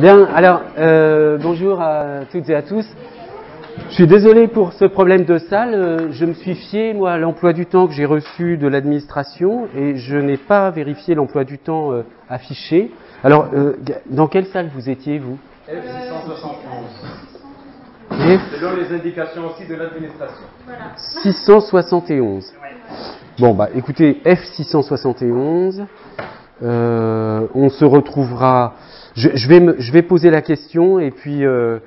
Bien, alors, bonjour à toutes et à tous. Je suis désolé pour ce problème de salle. Je me suis fié, moi, à l'emploi du temps que j'ai reçu de l'administration et je n'ai pas vérifié l'emploi du temps affiché. Alors, dans quelle salle vous étiez, vous? F671. Selon les indications aussi de l'administration. Voilà. 671. Bon, bah, écoutez, F671. On se retrouvera. Je vais poser la question et puis on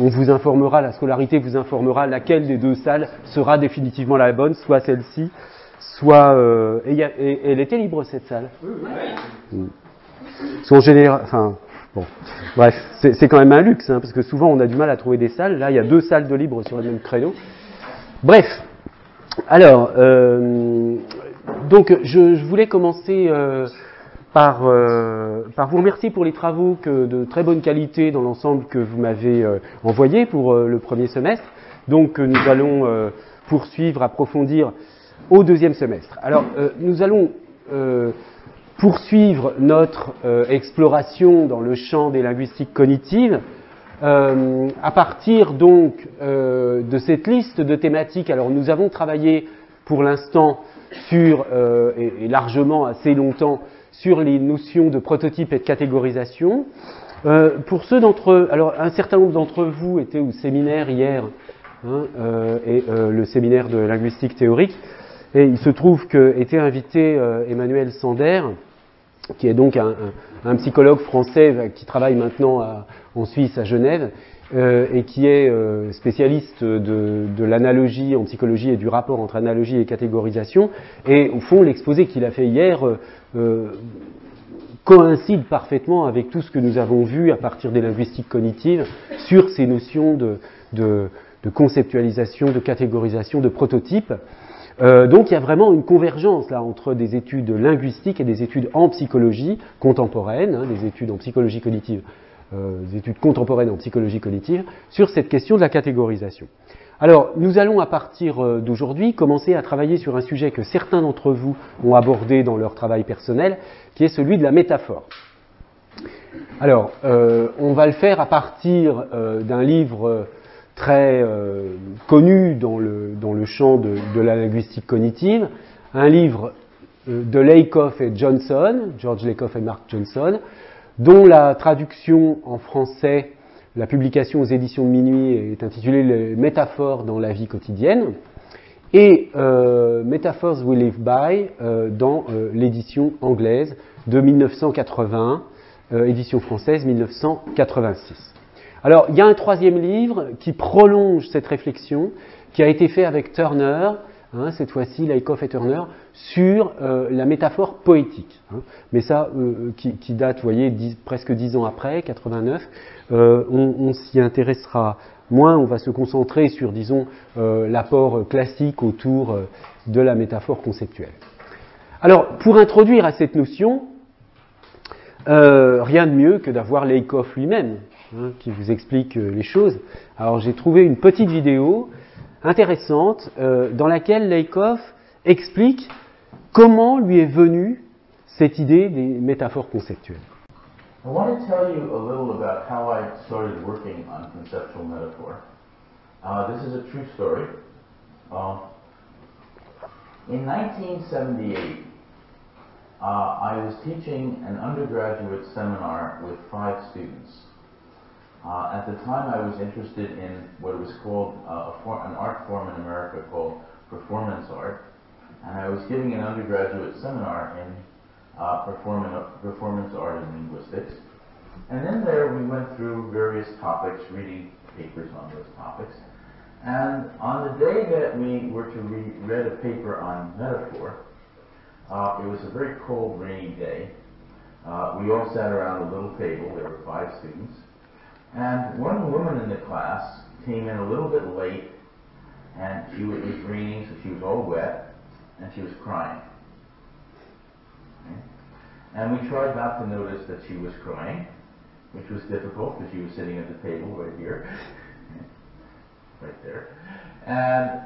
vous informera, la scolarité vous informera laquelle des deux salles sera définitivement la bonne, soit celle-ci, soit. Elle était libre cette salle. Oui. En général, enfin, bon, bref, c'est quand même un luxe, hein, parce que souvent on a du mal à trouver des salles. Là, il y a deux salles de libre sur le même créneau. Bref, alors. Donc, je voulais commencer par vous remercier pour les travaux de très bonne qualité dans l'ensemble que vous m'avez envoyés pour le premier semestre. Donc, nous allons poursuivre, approfondir au deuxième semestre. Alors, nous allons poursuivre notre exploration dans le champ des linguistiques cognitives à partir donc de cette liste de thématiques. Alors, nous avons travaillé pour l'instant sur, et largement assez longtemps, sur les notions de prototype et de catégorisation. Pour ceux d'entre eux, alors un certain nombre d'entre vous étaient au séminaire hier, hein, et le séminaire de linguistique théorique, et il se trouve qu'était invité Emmanuel Sander, qui est donc un psychologue français qui travaille maintenant en Suisse, à Genève, et qui est spécialiste de l'analogie en psychologie et du rapport entre analogie et catégorisation. Et au fond, l'exposé qu'il a fait hier coïncide parfaitement avec tout ce que nous avons vu à partir des linguistiques cognitives sur ces notions de conceptualisation, de catégorisation, de prototype. Donc il y a vraiment une convergence là entre des études linguistiques et des études en psychologie contemporaine, hein, des études en psychologie cognitive, des études contemporaines en psychologie cognitive, sur cette question de la catégorisation. Alors, nous allons à partir d'aujourd'hui commencer à travailler sur un sujet que certains d'entre vous ont abordé dans leur travail personnel, qui est celui de la métaphore. Alors, on va le faire à partir d'un livre très connu dans le champ de la linguistique cognitive, un livre de Lakoff et Johnson, George Lakoff et Mark Johnson, dont la traduction en français, la publication aux éditions de Minuit, est intitulée « Les métaphores dans la vie quotidienne » et « Metaphors We Live By » dans l'édition anglaise de 1980, édition française 1986. Alors, il y a un troisième livre qui prolonge cette réflexion, qui a été fait avec Turner, hein, cette fois-ci, Lakoff et Turner, sur la métaphore poétique. Hein. Mais ça, qui date, vous voyez, presque 10 ans après, 89, on s'y intéressera moins, on va se concentrer sur, disons, l'apport classique autour de la métaphore conceptuelle. Alors, pour introduire à cette notion, rien de mieux que d'avoir Lakoff lui-même, hein, qui vous explique les choses. Alors, j'ai trouvé une petite vidéo intéressante dans laquelle Lakoff explique comment lui est venue cette idée des métaphores conceptuelles. I want to tell you a little about how I started working on conceptual metaphor. This is a true story. In 1978, I was teaching an undergraduate seminar with 5 students. At the time, I was interested in what was called an art form in America called performance art, and I was giving an undergraduate seminar in performance art and linguistics. And in there, we went through various topics, reading papers on those topics. And on the day that we were to read a paper on metaphor, it was a very cold, rainy day. We all sat around a little table. There were 5 students. And one woman in the class came in a little bit late, and it was raining, so she was all wet, and she was crying. Okay? And we tried not to notice that she was crying, which was difficult because she was sitting at the table right here, right there. And,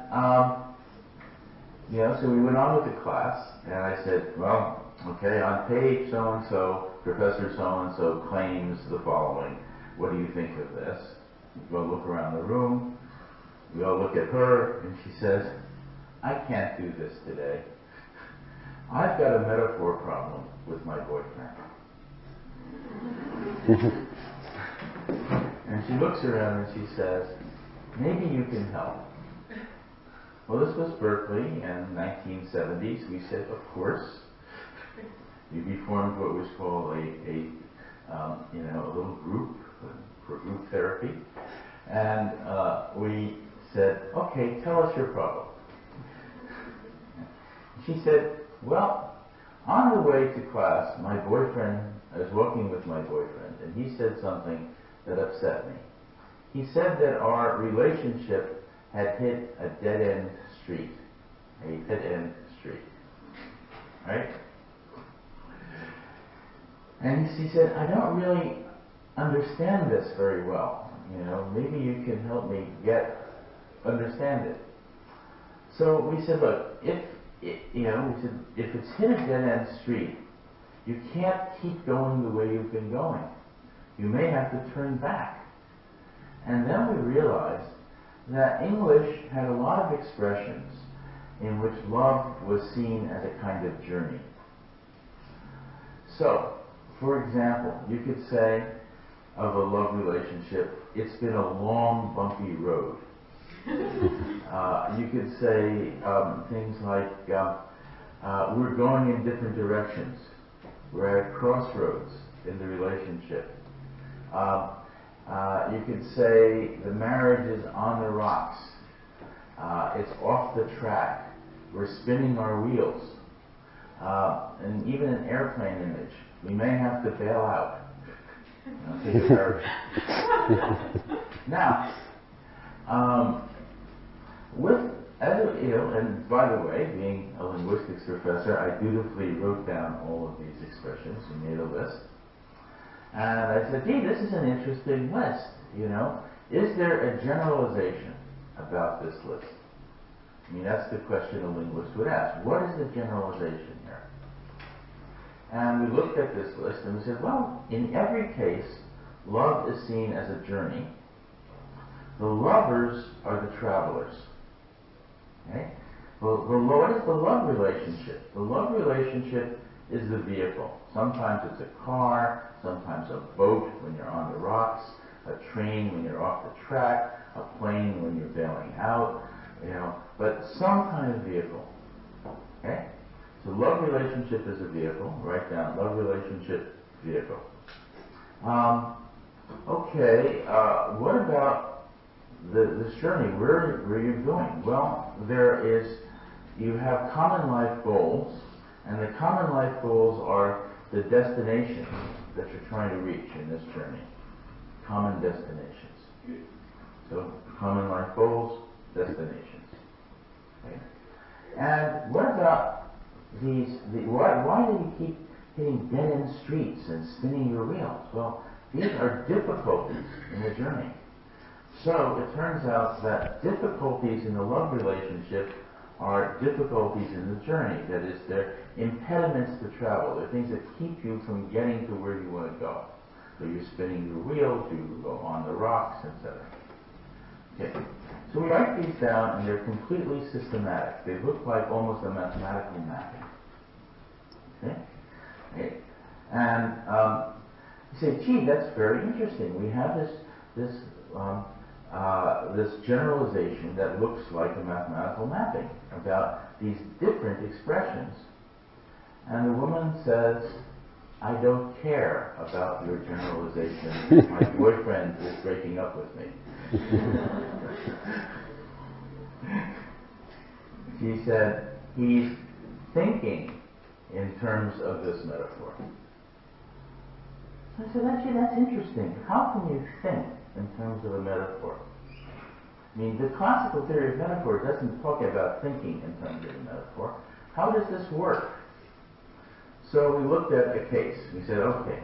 so we went on with the class, and I said, well, Okay, on page so-and-so, Professor so-and-so claims the following. What do you think of this? We go look around the room. We all look at her, and she says, I can't do this today. I've got a metaphor problem with my boyfriend. And she looks around and she says, maybe you can help. Well, this was Berkeley in 1970s. We said, of course. We formed what was called a little group for group therapy. And we said, okay, tell us your problem. She said, well, on the way to class, I was walking with my boyfriend, and he said something that upset me. He said that our relationship had hit a dead-end street. Right? And she said, I don't really understand this very well. Maybe you can help me understand it. So we said, look, if it's hit a dead-end street, you can't keep going the way you've been going. You may have to turn back. And then we realized that English had a lot of expressions in which love was seen as a kind of journey. So, for example, you could say of a love relationship, it's been a long, bumpy road. You could say things like, we're going in different directions. We're at crossroads in the relationship. You could say the marriage is on the rocks. It's off the track. We're spinning our wheels. And even an airplane image, we may have to bail out. Take a parachute. Now, and by the way, being a linguistics professor, I dutifully wrote down all of these expressions and made a list. And I said, gee, this is an interesting list, Is there a generalization about this list? I mean, that's the question a linguist would ask. What is the generalization here? And we looked at this list and we said, well, in every case, love is seen as a journey. The lovers are the travelers. Okay? Well, what is the love relationship? The love relationship is the vehicle. Sometimes it's a car, sometimes a boat when you're on the rocks, a train when you're off the track, a plane when you're bailing out, but some kind of vehicle. Okay? So love relationship is a vehicle. Write down love relationship, vehicle. What about this journey? Where are you going? Well, you have common life goals, and the common life goals are the destinations that you're trying to reach in this journey. Common destinations. So, common life goals, destinations. Okay. And what about why do you keep hitting dead-end streets and spinning your wheels? Well, these are difficulties in the journey. So it turns out that difficulties in the love relationship are difficulties in the journey. That is, they're impediments to travel. They're things that keep you from getting to where you want to go. So you're spinning your wheels, you go on the rocks, etc. Okay. So we write these down, and they're completely systematic. They look like almost a mathematical mapping. Okay? And you say, gee, that's very interesting. We have this generalization that looks like a mathematical mapping about these different expressions. And the woman says, I don't care about your generalization. My boyfriend is breaking up with me. She said, he's thinking in terms of this metaphor. So I said, actually, that's interesting. How can you think in terms of a metaphor? I mean, the classical theory of metaphor doesn't talk about thinking in terms of a metaphor. How does this work? So we looked at a case. We said, okay,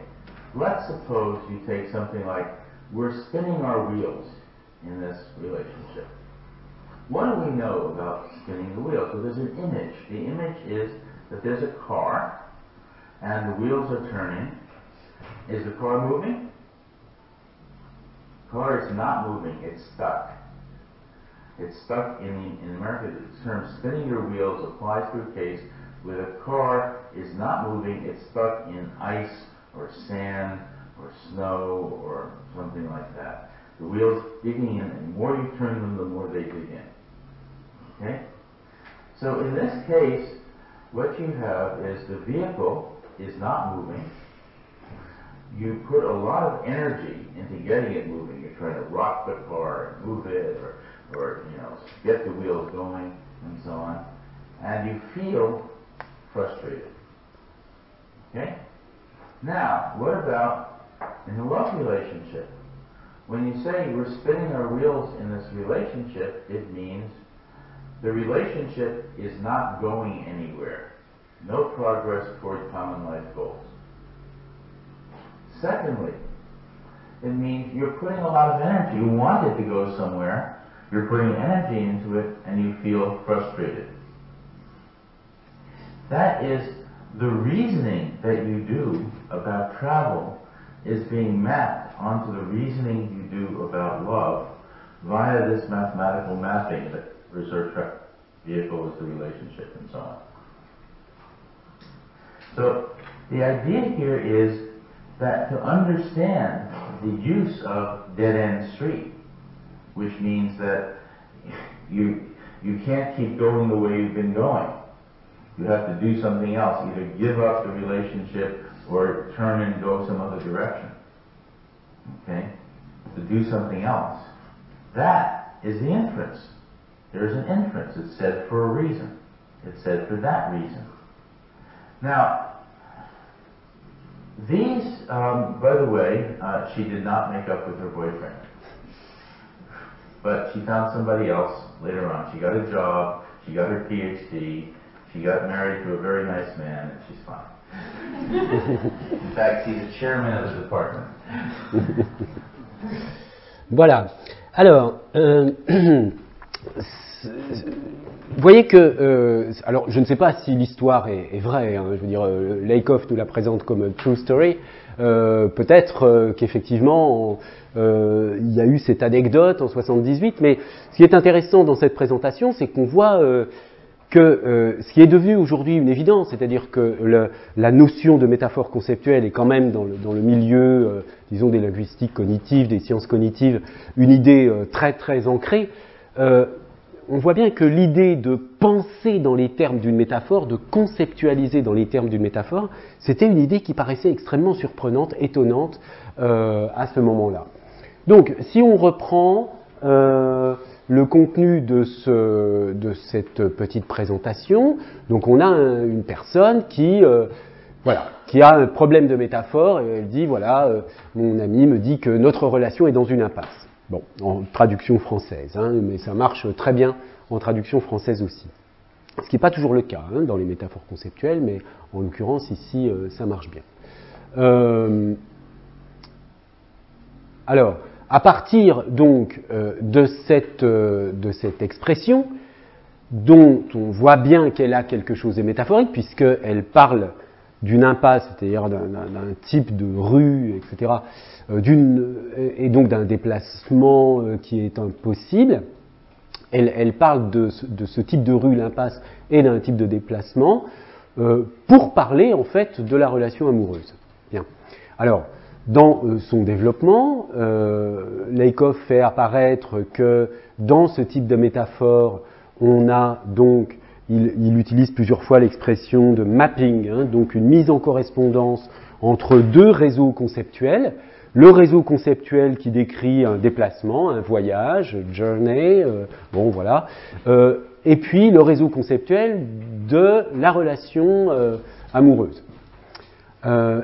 let's suppose you take something like, we're spinning our wheels in this relationship. What do we know about spinning the wheels? So there's an image. The image is that there's a car, and the wheels are turning, is the car moving? The car is not moving, it's stuck. It's stuck in America, the term spinning your wheels applies to a case where the car is not moving, it's stuck in ice or sand or snow or something like that. The wheels digging in, and the more you turn them, the more they dig in. Okay? So in this case, what you have is the vehicle is not moving. You put a lot of energy into getting it moving. You're trying to rock the car and move it, or get the wheels going and so on. And you feel frustrated. Okay? Now, what about in a love relationship? When you say we're spinning our wheels in this relationship, it means the relationship is not going anywhere. No progress toward common life goals. Secondly, it means you're putting a lot of energy. You want it to go somewhere. You're putting energy into it, and you feel frustrated. That is the reasoning that you do about travel is being mapped onto the reasoning you do about love via this mathematical mapping that research vehicle is the relationship and so on. So the idea here is that to understand the use of dead-end street, which means that you can't keep going the way you've been going. You have to do something else, either give up the relationship or turn and go some other direction. Okay? To do something else. That is the inference. There's an inference. It's said for a reason. It's said for that reason. Now, these, by the way, she did not make up with her boyfriend. But she found somebody else later on. She got a job, she got her PhD, she got married to a very nice man, and she's fine. In fact, she's the chairman of the department. Voilà. Alors, vous voyez que, alors je ne sais pas si l'histoire est vraie, hein, je veux dire, Lakoff nous la présente comme a true story, peut-être qu'effectivement il y a eu cette anecdote en 78, mais ce qui est intéressant dans cette présentation, c'est qu'on voit que ce qui est devenu aujourd'hui une évidence, c'est-à-dire que la notion de métaphore conceptuelle est quand même dans le milieu, disons, des linguistiques cognitives, des sciences cognitives, une idée très très ancrée. On voit bien que l'idée de penser dans les termes d'une métaphore, de conceptualiser dans les termes d'une métaphore, c'était une idée qui paraissait extrêmement surprenante, étonnante à ce moment-là. Donc, si on reprend le contenu de cette petite présentation, donc on a une personne qui a un problème de métaphore, et elle dit, voilà, mon ami me dit que notre relation est dans une impasse. Bon, en traduction française, hein, mais ça marche très bien en traduction française aussi. Ce qui n'est pas toujours le cas hein, dans les métaphores conceptuelles, mais en l'occurrence ici, ça marche bien. Alors, à partir donc de cette expression, dont on voit bien qu'elle a quelque chose de métaphorique, puisqu'elle parle d'une impasse, c'est-à-dire d'un type de rue, etc., et donc d'un déplacement qui est impossible. Elle parle de ce type de rue, l'impasse, et d'un type de déplacement, pour parler en fait de la relation amoureuse. Bien. Alors, dans son développement, Lakoff fait apparaître que dans ce type de métaphore, on a donc, il utilise plusieurs fois l'expression de mapping, hein, donc une mise en correspondance entre deux réseaux conceptuels. Le réseau conceptuel qui décrit un déplacement, un voyage, journey, bon voilà, et puis le réseau conceptuel de la relation amoureuse.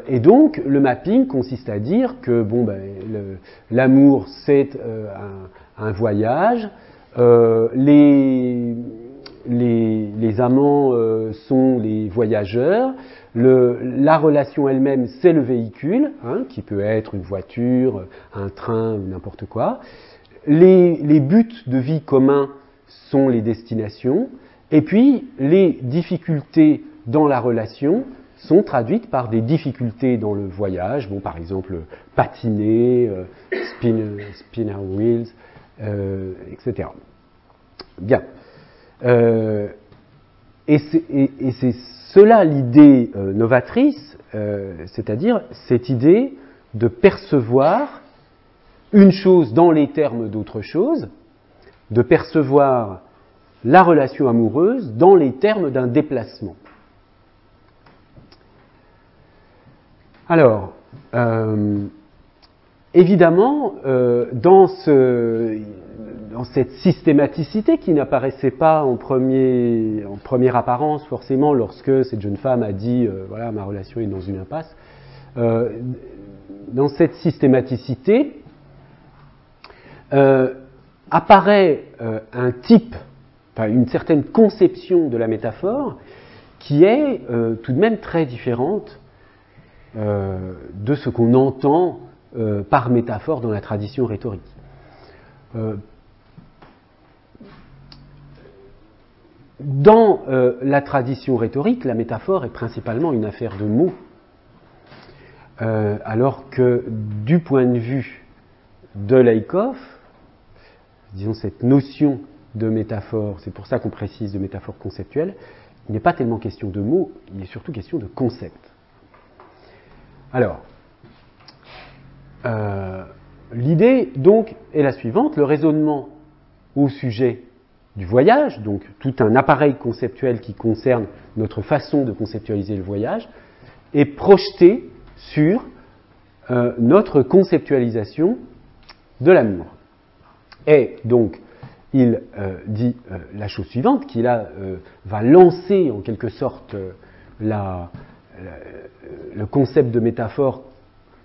Et donc le mapping consiste à dire que bon, l'amour c'est un voyage, les amants sont les voyageurs. La relation elle-même, c'est le véhicule, hein, qui peut être une voiture, un train, n'importe quoi. Les buts de vie communs sont les destinations. Et puis, les difficultés dans la relation sont traduites par des difficultés dans le voyage, bon, par exemple patiner, spin our wheels, etc. Bien. Et c'est cela l'idée novatrice, c'est-à-dire cette idée de percevoir une chose dans les termes d'autre chose, de percevoir la relation amoureuse dans les termes d'un déplacement. Alors, évidemment, dans cette systématicité qui n'apparaissait pas en première apparence forcément lorsque cette jeune femme a dit voilà, ma relation est dans une impasse, dans cette systématicité apparaît un type, enfin une certaine conception de la métaphore qui est tout de même très différente de ce qu'on entend par métaphore dans la tradition rhétorique. Dans la tradition rhétorique, la métaphore est principalement une affaire de mots, alors que du point de vue de Laïkov, disons cette notion de métaphore, c'est pour ça qu'on précise de métaphore conceptuelle, il n'est pas tellement question de mots, il est surtout question de concepts. Alors, l'idée donc est la suivante, le raisonnement au sujet du voyage, donc tout un appareil conceptuel qui concerne notre façon de conceptualiser le voyage, est projeté sur notre conceptualisation de l'amour. Et donc, il dit la chose suivante, qu'il va lancer en quelque sorte le concept de métaphore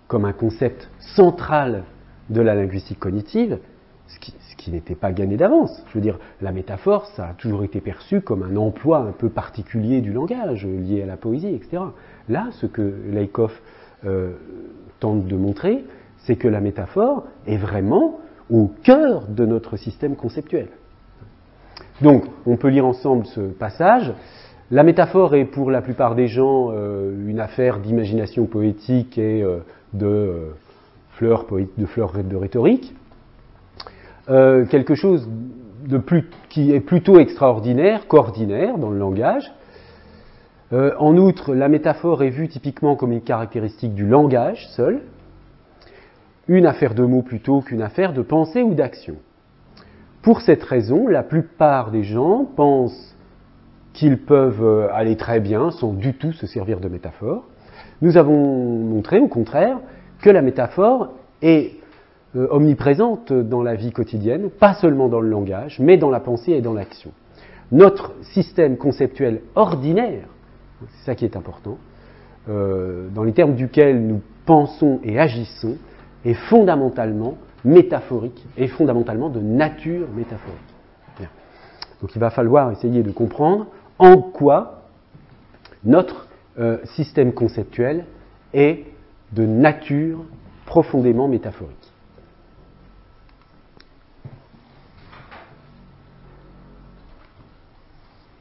comme un concept central de la linguistique cognitive, ce qui n'était pas gagné d'avance. Je veux dire, la métaphore, ça a toujours été perçu comme un emploi un peu particulier du langage, lié à la poésie, etc. Là, ce que Laïkov tente de montrer, c'est que la métaphore est vraiment au cœur de notre système conceptuel. Donc, on peut lire ensemble ce passage. La métaphore est pour la plupart des gens une affaire d'imagination poétique et de fleurs de rhétorique. Quelque chose qui est plutôt extraordinaire qu'ordinaire dans le langage. En outre, la métaphore est vue typiquement comme une caractéristique du langage seul, une affaire de mots plutôt qu'une affaire de pensée ou d'action. Pour cette raison, la plupart des gens pensent qu'ils peuvent aller très bien sans du tout se servir de métaphore. Nous avons montré, au contraire, que la métaphore est omniprésente dans la vie quotidienne, pas seulement dans le langage, mais dans la pensée et dans l'action. Notre système conceptuel ordinaire, c'est ça qui est important, dans les termes duquel nous pensons et agissons, est fondamentalement métaphorique et fondamentalement de nature métaphorique. Bien. Donc il va falloir essayer de comprendre en quoi notre système conceptuel est de nature profondément métaphorique.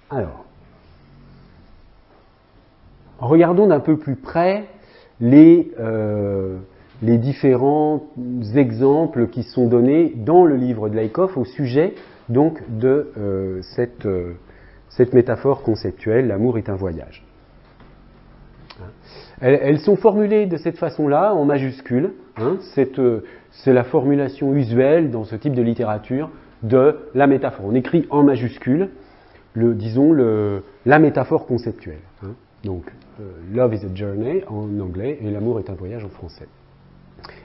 Alors, regardons d'un peu plus près les différents exemples qui sont donnés dans le livre de Laïkov au sujet donc de cette métaphore conceptuelle, l'amour est un voyage. Elles sont formulées de cette façon-là, en majuscule. C'est la formulation usuelle dans ce type de littérature de la métaphore. On écrit en majuscule, la métaphore conceptuelle. Donc, Love is a journey en anglais et l'amour est un voyage en français.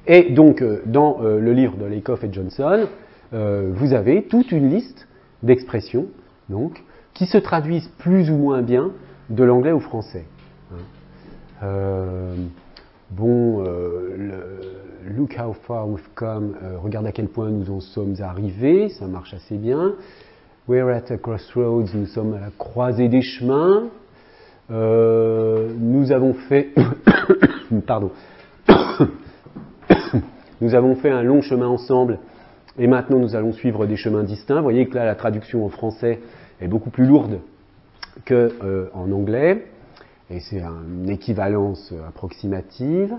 Et donc, dans le livre de Laïkov et Johnson, vous avez toute une liste d'expressions donc, qui se traduisent plus ou moins bien de l'anglais au français. Look how far we've come, regarde à quel point nous en sommes arrivés, ça marche assez bien. We're at a crossroads, nous sommes à la croisée des chemins. Nous avons fait pardon. Nous avons fait un long chemin ensemble et maintenant nous allons suivre des chemins distincts. Vous voyez que là la traduction en français est beaucoup plus lourde qu'en anglais. et c'est une équivalence approximative.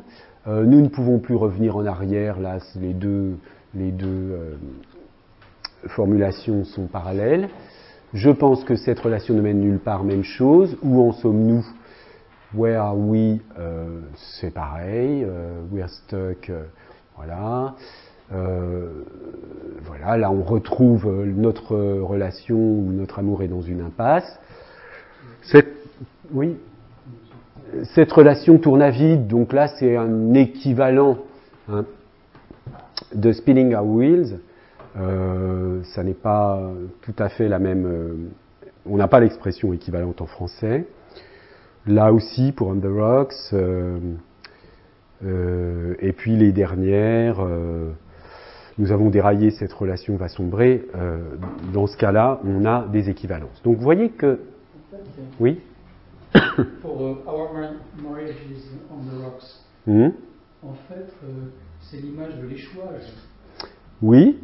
Nous ne pouvons plus revenir en arrière, là les deux formulations sont parallèles. Je pense que cette relation ne mène nulle part, même chose. Où en sommes-nous? Where are we? C'est pareil. We are stuck. Voilà. Voilà. Là, on retrouve notre relation où notre amour est dans une impasse. Oui. Cette relation tourne à vide. Donc là, c'est un équivalent de spinning our wheels. Ça n'est pas tout à fait la même. On n'a pas l'expression équivalente en français. Là aussi, pour On the Rocks. Et puis les dernières, nous avons déraillé, cette relation va sombrer. Dans ce cas-là, on a des équivalences. Donc vous voyez que. Oui. Pour Our Marriage is on the Rocks, en fait, c'est l'image de l'échouage. Oui,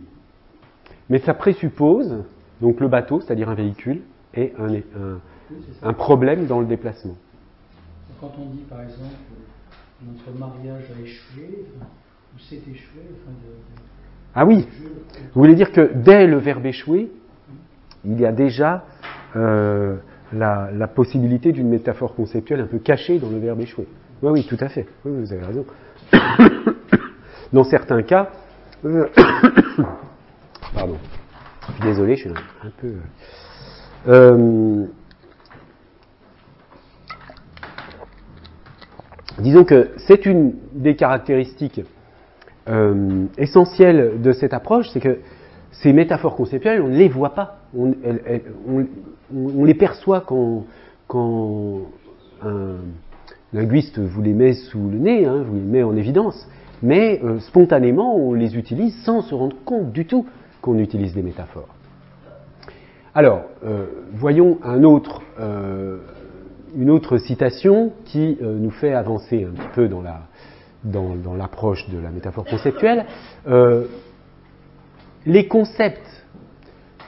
mais ça présuppose donc le bateau, c'est-à-dire un véhicule, et un problème dans le déplacement. Quand on dit par exemple notre mariage a échoué, ou s'est échoué, ah oui, vous voulez dire que dès le verbe échouer, il y a déjà la possibilité d'une métaphore conceptuelle un peu cachée dans le verbe échouer. Oui, oui, tout à fait. Oui, vous avez raison. Dans certains cas, pardon, je suis désolé, je suis un peu. Disons que c'est une des caractéristiques essentielles de cette approche, c'est que ces métaphores conceptuelles, on ne les voit pas. On les perçoit quand un linguiste vous les met sous le nez, vous les met en évidence, mais spontanément, on les utilise sans se rendre compte du tout qu'on utilise des métaphores. Alors, voyons une autre citation qui nous fait avancer un petit peu dans l'approche de la métaphore conceptuelle. Les concepts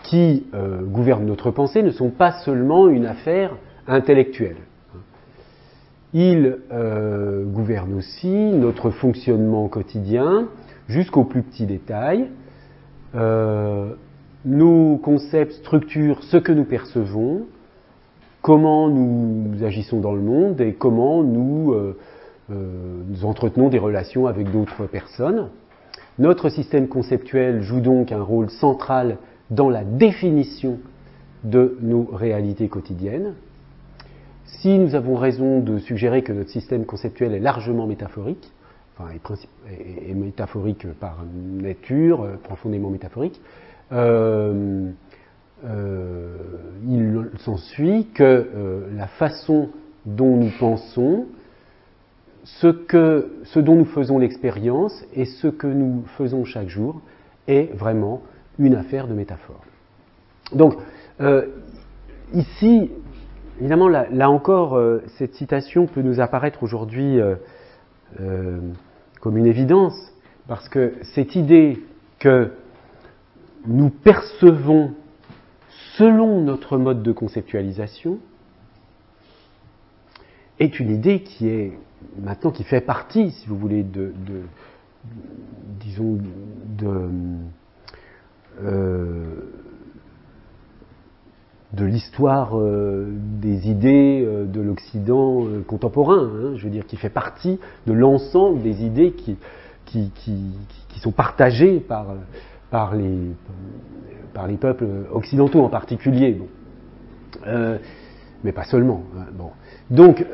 qui gouvernent notre pensée ne sont pas seulement une affaire intellectuelle. Ils gouvernent aussi notre fonctionnement quotidien jusqu'aux plus petits détails. Nos concepts structurent ce que nous percevons, comment nous agissons dans le monde et comment nous entretenons des relations avec d'autres personnes. Notre système conceptuel joue donc un rôle central dans la définition de nos réalités quotidiennes. Si nous avons raison de suggérer que notre système conceptuel est largement métaphorique, est métaphorique par nature, profondément métaphorique, il s'ensuit que la façon dont nous pensons, ce dont nous faisons l'expérience et ce que nous faisons chaque jour est vraiment une affaire de métaphore. Donc, ici, évidemment, là encore, cette citation peut nous apparaître aujourd'hui comme une évidence, parce que cette idée que nous percevons selon notre mode de conceptualisation est une idée qui est maintenant qui fait partie, si vous voulez, de l'histoire des idées de l'Occident contemporain, je veux dire, qui fait partie de l'ensemble des idées qui sont partagées par les peuples occidentaux en particulier, mais pas seulement. Bon. Donc,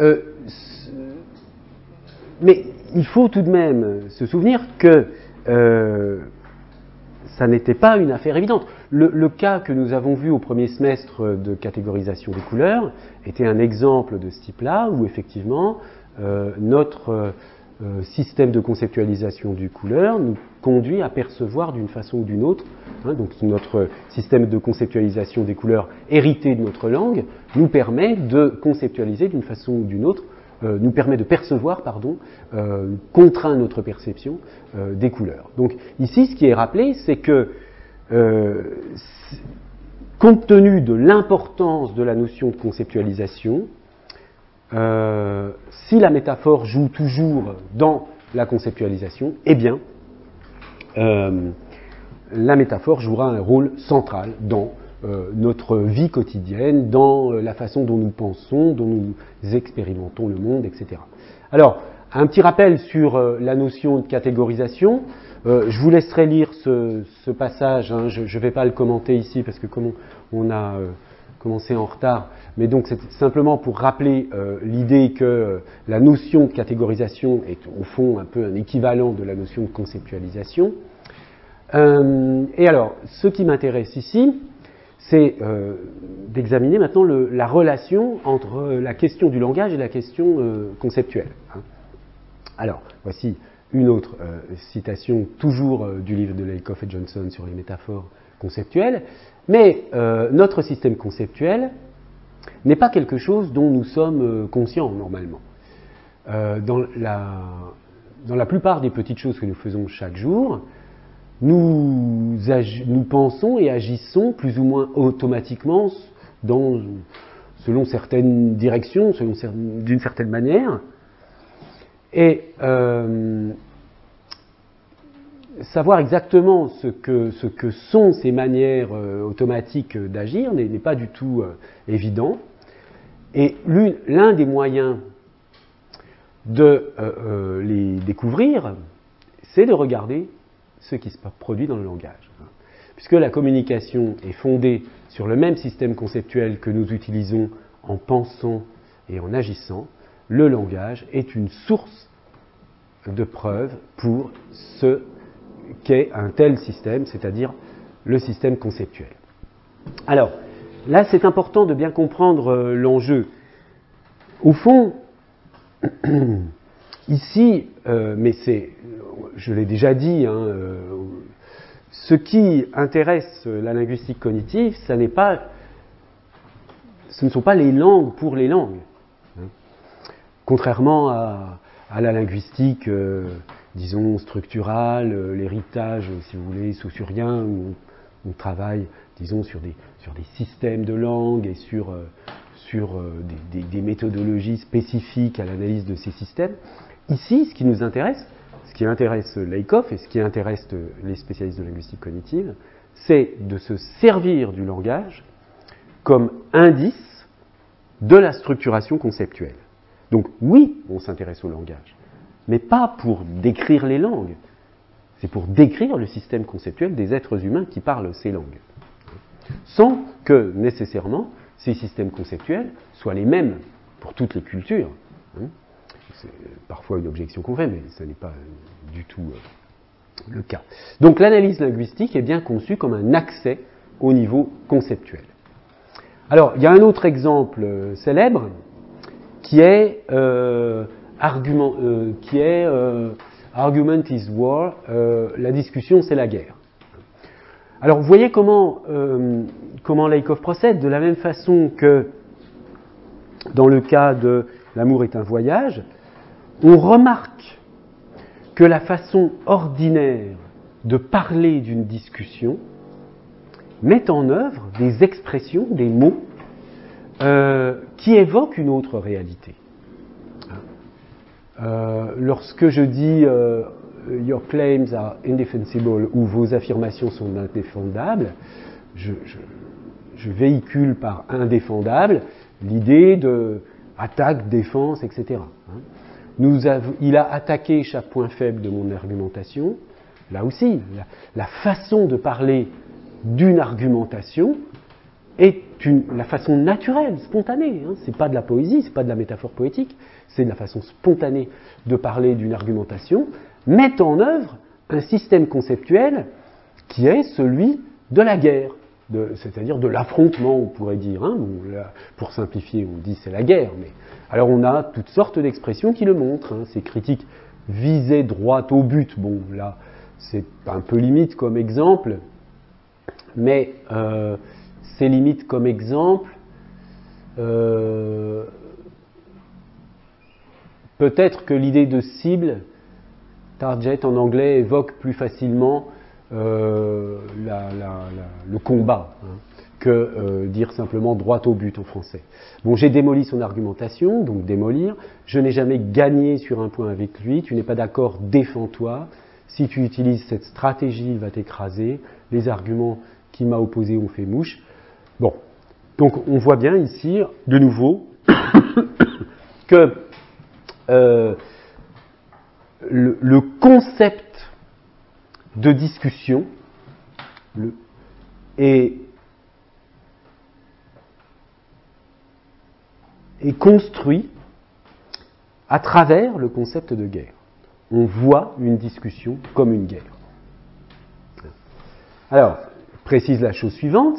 mais il faut tout de même se souvenir que ça n'était pas une affaire évidente. Le cas que nous avons vu au premier semestre de catégorisation des couleurs était un exemple de ce type-là, où effectivement notre système de conceptualisation du couleur nous conduit à percevoir d'une façon ou d'une autre, donc notre système de conceptualisation des couleurs hérité de notre langue nous permet de conceptualiser d'une façon ou d'une autre, nous permet de percevoir, contraint notre perception des couleurs. Donc ici, ce qui est rappelé, c'est que compte tenu de l'importance de la notion de conceptualisation, si la métaphore joue toujours dans la conceptualisation, eh bien, la métaphore jouera un rôle central dans notre vie quotidienne, dans la façon dont nous pensons, dont nous expérimentons le monde, etc. Alors, un petit rappel sur la notion de catégorisation. Je vous laisserai lire ce passage, hein, je ne vais pas le commenter ici parce que comme on a commencé en retard, mais donc c'est simplement pour rappeler l'idée que la notion de catégorisation est au fond un peu un équivalent de la notion de conceptualisation. Et alors, ce qui m'intéresse ici, c'est d'examiner maintenant la relation entre la question du langage et la question conceptuelle. Hein. Alors, voici une autre citation, toujours du livre de Lakoff et Johnson sur les métaphores conceptuelles, mais notre système conceptuel n'est pas quelque chose dont nous sommes conscients normalement. Dans la plupart des petites choses que nous faisons chaque jour, nous pensons et agissons plus ou moins automatiquement selon certaines directions, d'une certaine manière. Et savoir exactement ce que sont ces manières automatiques d'agir n'est pas du tout évident. Et l'un des moyens de les découvrir, c'est de regarder ce qui se produit dans le langage. Puisque la communication est fondée sur le même système conceptuel que nous utilisons en pensant et en agissant, le langage est une source de preuves pour ce qu'est un tel système, c'est-à-dire le système conceptuel. Alors, là, c'est important de bien comprendre l'enjeu. Au fond, ici, mais je l'ai déjà dit, hein, ce qui intéresse la linguistique cognitive, ce ne sont pas les langues pour les langues. Contrairement à la linguistique, disons, structurale, l'héritage, si vous voulez, saussurien, où on travaille, disons, sur des systèmes de langue et sur des méthodologies spécifiques à l'analyse de ces systèmes. Ici, ce qui nous intéresse, ce qui intéresse Lakoff et ce qui intéresse les spécialistes de linguistique cognitive, c'est de se servir du langage comme indice de la structuration conceptuelle. Donc oui, on s'intéresse au langage, mais pas pour décrire les langues, c'est pour décrire le système conceptuel des êtres humains qui parlent ces langues, sans que nécessairement ces systèmes conceptuels soient les mêmes pour toutes les cultures. C'est parfois une objection qu'on fait, mais ce n'est pas du tout le cas. Donc l'analyse linguistique est bien conçue comme un accès au niveau conceptuel. Alors, il y a un autre exemple célèbre qui est Argument is war, la discussion c'est la guerre. Alors vous voyez comment Lakoff procède, de la même façon que dans le cas de L'amour est un voyage, on remarque que la façon ordinaire de parler d'une discussion met en œuvre des expressions, des mots qui évoquent une autre réalité. Lorsque je dis your claims are indefensible ou vos affirmations sont indéfendables, je véhicule par indéfendable l'idée de attaque, défense, etc. Il a attaqué chaque point faible de mon argumentation. Là aussi, la façon de parler d'une argumentation est la façon naturelle, spontanée. C'est pas de la poésie, c'est pas de la métaphore poétique, c'est de la façon spontanée de parler d'une argumentation, met en œuvre un système conceptuel qui est celui de la guerre, c'est-à-dire de l'affrontement, on pourrait dire. Pour simplifier, on dit c'est la guerre, mais alors on a toutes sortes d'expressions qui le montrent. Ces critiques visées droit au but, bon là c'est un peu limite comme exemple, mais c'est limite comme exemple. Peut-être que l'idée de cible, target en anglais, évoque plus facilement le combat, que dire simplement droit au but en français. Bon, j'ai démoli son argumentation, donc démolir. Je n'ai jamais gagné sur un point avec lui. Tu n'es pas d'accord, défends-toi. Si tu utilises cette stratégie, il va t'écraser. Les arguments qu'il m'a opposés ont fait mouche. Bon, donc on voit bien ici, de nouveau, que le concept de discussion est construit à travers le concept de guerre. On voit une discussion comme une guerre. Alors, je précise la chose suivante.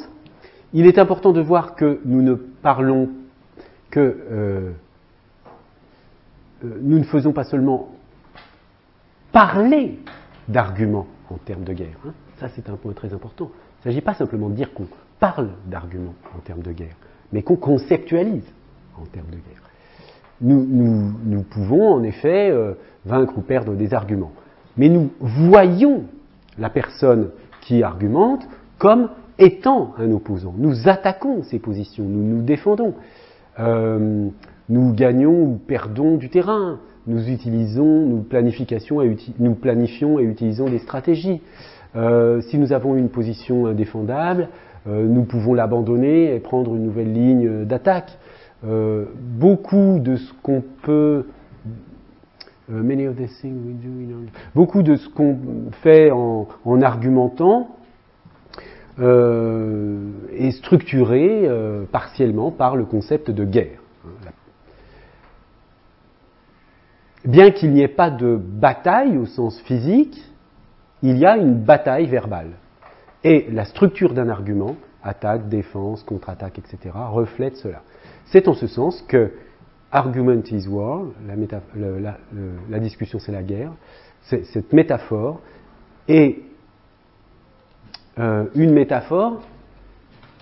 Il est important de voir que nous ne parlons que... nous ne faisons pas seulement parler d'arguments en termes de guerre. Hein. Ça, c'est un point très important. Il ne s'agit pas simplement de dire qu'on parle d'arguments en termes de guerre, mais qu'on conceptualise en termes de guerre. Nous pouvons en effet vaincre ou perdre des arguments, mais nous voyons la personne qui argumente comme étant un opposant. Nous attaquons ses positions, nous nous défendons, nous gagnons ou perdons du terrain, nous planifions et utilisons des stratégies. Si nous avons une position indéfendable, nous pouvons l'abandonner et prendre une nouvelle ligne d'attaque. Beaucoup de ce qu'on peut beaucoup de ce qu'on fait en argumentant est structuré partiellement par le concept de guerre. Bien qu'il n'y ait pas de bataille au sens physique, il y a une bataille verbale. Et la structure d'un argument, attaque, défense, contre-attaque, etc., reflète cela. C'est en ce sens que argument is war, la discussion c'est la guerre, cette métaphore est une métaphore,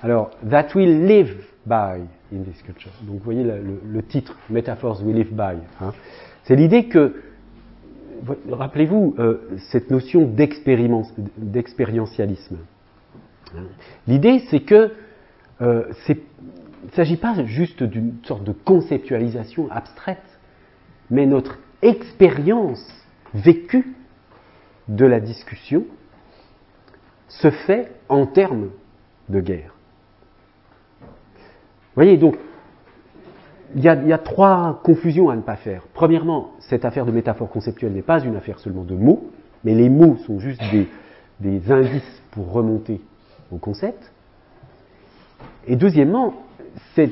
alors, that we live by in this culture. Donc vous voyez le titre, Metaphors we live by. Hein. C'est l'idée que, rappelez-vous, cette notion d'expérientialisme. L'idée c'est que il ne s'agit pas juste d'une sorte de conceptualisation abstraite, mais notre expérience vécue de la discussion se fait en termes de guerre. Vous voyez, donc, il y a trois confusions à ne pas faire. Premièrement, cette affaire de métaphore conceptuelle n'est pas une affaire seulement de mots, mais les mots sont juste des indices pour remonter au concept. Et deuxièmement, ce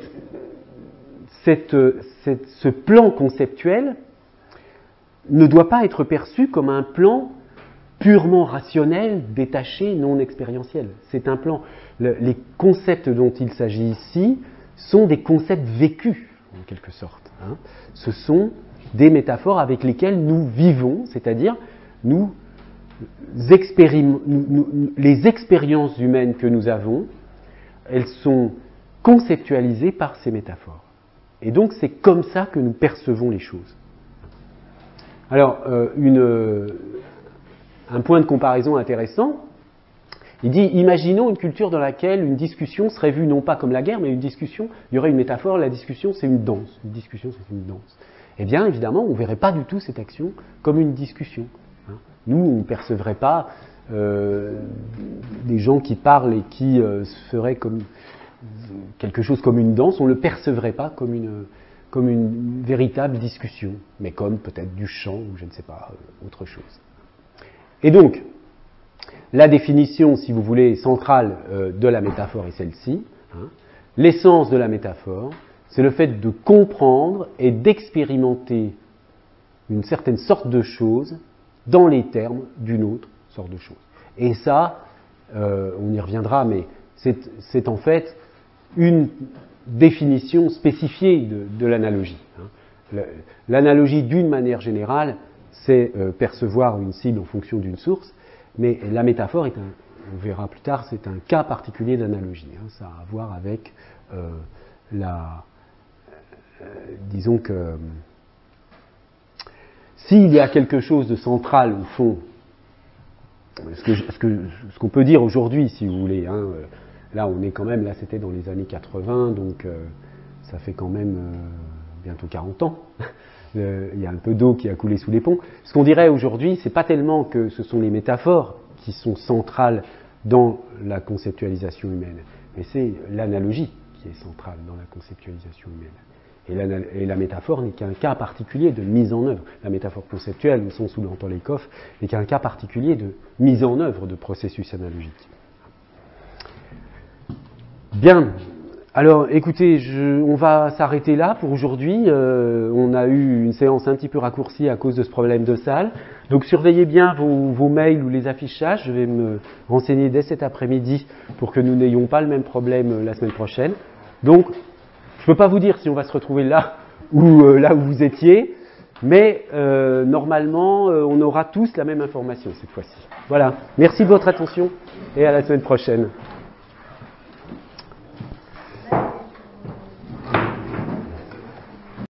plan conceptuel ne doit pas être perçu comme un plan purement rationnel, détaché, non expérientiel. C'est un plan. Les concepts dont il s'agit ici sont des concepts vécus, en quelque sorte. Hein. Ce sont des métaphores avec lesquelles nous vivons, c'est-à-dire les expériences humaines que nous avons, elles sont conceptualisées par ces métaphores. Et donc c'est comme ça que nous percevons les choses. Alors, un point de comparaison intéressant, il dit, imaginons une culture dans laquelle une discussion serait vue non pas comme la guerre, mais une discussion, il y aurait une métaphore, la discussion c'est une danse. Une discussion c'est une danse. Eh bien, évidemment, on ne verrait pas du tout cette action comme une discussion. Hein. Nous, on ne percevrait pas des gens qui parlent et qui se feraient comme quelque chose comme une danse, on ne le percevrait pas comme une véritable discussion, mais comme peut-être du chant ou je ne sais pas, autre chose. Et donc, la définition, si vous voulez, centrale de la métaphore est celle-ci. Hein. L'essence de la métaphore, c'est le fait de comprendre et d'expérimenter une certaine sorte de chose dans les termes d'une autre sorte de chose. Et ça, on y reviendra, mais c'est en fait une définition spécifiée de l'analogie. Hein. L'analogie, d'une manière générale, c'est percevoir une cible en fonction d'une source, mais la métaphore on verra plus tard, c'est un cas particulier d'analogie. Hein. Ça a à voir avec disons que s'il y a quelque chose de central au fond, ce qu'on peut dire aujourd'hui, si vous voulez, hein, Là, on est quand même, là c'était dans les années 80, donc ça fait quand même bientôt 40 ans. Il y a un peu d'eau qui a coulé sous les ponts. Ce qu'on dirait aujourd'hui, c'est pas tellement que ce sont les métaphores qui sont centrales dans la conceptualisation humaine, mais c'est l'analogie qui est centrale dans la conceptualisation humaine. Et la métaphore n'est qu'un cas particulier de mise en œuvre. La métaphore conceptuelle, au sens où l'entend Lakoff, n'est qu'un cas particulier de mise en œuvre de processus analogiques. Bien. Alors, écoutez, on va s'arrêter là pour aujourd'hui. On a eu une séance un petit peu raccourcie à cause de ce problème de salle. Donc, surveillez bien vos mails ou les affichages. Je vais me renseigner dès cet après-midi pour que nous n'ayons pas le même problème la semaine prochaine. Donc, je ne peux pas vous dire si on va se retrouver là où vous étiez, mais normalement, on aura tous la même information cette fois-ci. Voilà. Merci de votre attention et à la semaine prochaine.